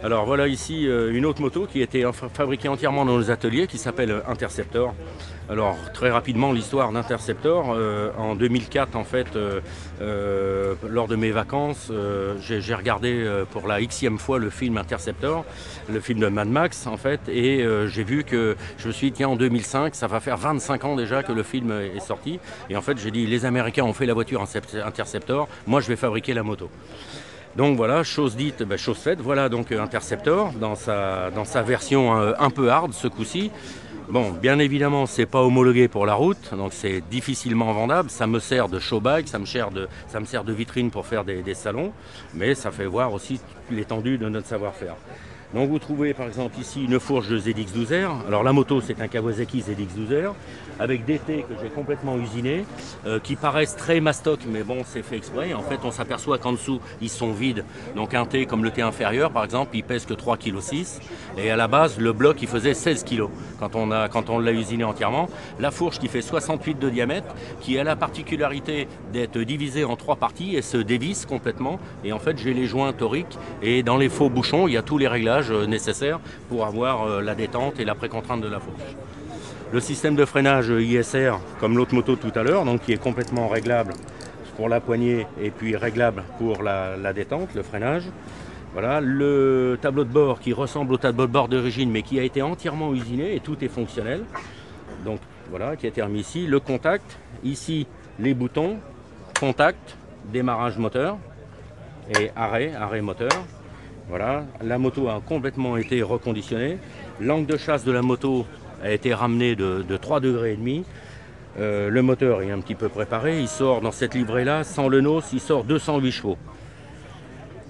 Alors voilà ici une autre moto qui a été fabriquée entièrement dans nos ateliers qui s'appelle Interceptor. Alors très rapidement l'histoire d'Interceptor, en 2004 en fait, lors de mes vacances, j'ai regardé pour la xème fois le film Interceptor, le film de Mad Max en fait, et j'ai vu que je me suis dit tiens en 2005, ça va faire 25 ans déjà que le film est sorti, et en fait j'ai dit les Américains ont fait la voiture Interceptor, moi je vais fabriquer la moto. Donc voilà, chose dite, chose faite. Voilà donc Interceptor dans sa version un peu hard ce coup-ci. Bon, bien évidemment, c'est pas homologué pour la route, donc c'est difficilement vendable. Ça me sert de showbag, ça me sert de vitrine pour faire des salons, mais ça fait voir aussi l'étendue de notre savoir-faire. Donc vous trouvez par exemple ici une fourche de ZX12R. Alors la moto c'est un Kawasaki ZX12R avec des T que j'ai complètement usinés, qui paraissent très mastoc, mais bon c'est fait exprès. En fait on s'aperçoit qu'en dessous ils sont vides. Donc un T comme le T inférieur par exemple il pèse que 3,6 kg et à la base le bloc il faisait 16 kg quand on l'a usiné entièrement. La fourche qui fait 68 de diamètre, qui a la particularité d'être divisée en 3 parties et se dévisse complètement. Et en fait j'ai les joints toriques et dans les faux bouchons il y a tous les réglages nécessaires pour avoir la détente et la précontrainte de la fourche. Le système de freinage ISR, comme l'autre moto tout à l'heure, donc qui est complètement réglable pour la poignée et puis réglable pour la détente, le freinage. Voilà, le tableau de bord qui ressemble au tableau de bord d'origine mais qui a été entièrement usiné et tout est fonctionnel. Donc voilà, qui a été remis ici. Le contact, ici les boutons, contact, démarrage moteur et arrêt moteur. Voilà, la moto a complètement été reconditionnée. L'angle de chasse de la moto a été ramené de 3,5 degrés. Le moteur est un petit peu préparé. Il sort dans cette livrée-là, sans le NOS, il sort 208 chevaux.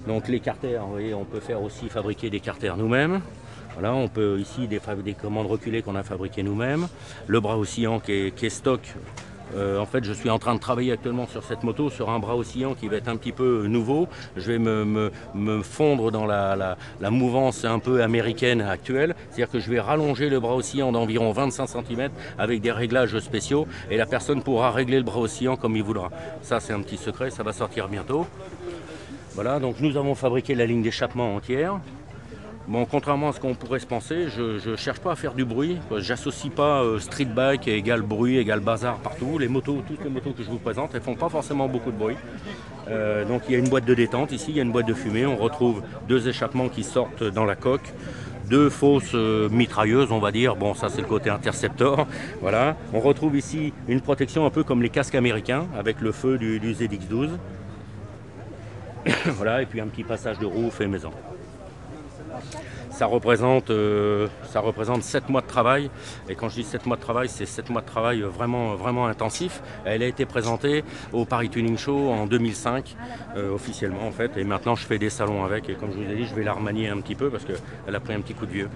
Donc les carters, vous voyez, on peut faire aussi fabriquer des carters nous-mêmes. Voilà, on peut ici des commandes reculées qu'on a fabriquées nous-mêmes. Le bras oscillant qui est stock. En fait, je suis en train de travailler actuellement sur cette moto, sur un bras oscillant qui va être un petit peu nouveau. Je vais me fondre dans la mouvance un peu américaine actuelle. C'est-à-dire que je vais rallonger le bras oscillant d'environ 25 cm avec des réglages spéciaux et la personne pourra régler le bras oscillant comme il voudra. Ça, c'est un petit secret, ça va sortir bientôt. Voilà, donc nous avons fabriqué la ligne d'échappement entière. Bon, contrairement à ce qu'on pourrait se penser, je ne cherche pas à faire du bruit. J'associe pas street bike égale bruit, égale bazar partout. Toutes les motos que je vous présente, elles font pas forcément beaucoup de bruit. Donc il y a une boîte de détente ici, il y a une boîte de fumée. On retrouve 2 échappements qui sortent dans la coque. 2 fausses mitrailleuses, on va dire. Bon, ça c'est le côté Interceptor. Voilà. On retrouve ici une protection un peu comme les casques américains avec le feu du ZX12. Voilà, et puis un petit passage de roue fait maison. Ça représente 7 mois de travail. Et quand je dis 7 mois de travail, c'est 7 mois de travail vraiment, vraiment intensif. Elle a été présentée au Paris Tuning Show en 2005, officiellement en fait. Et maintenant, je fais des salons avec. Et comme je vous ai dit, je vais la remanier un petit peu parce qu'elle a pris un petit coup de vieux.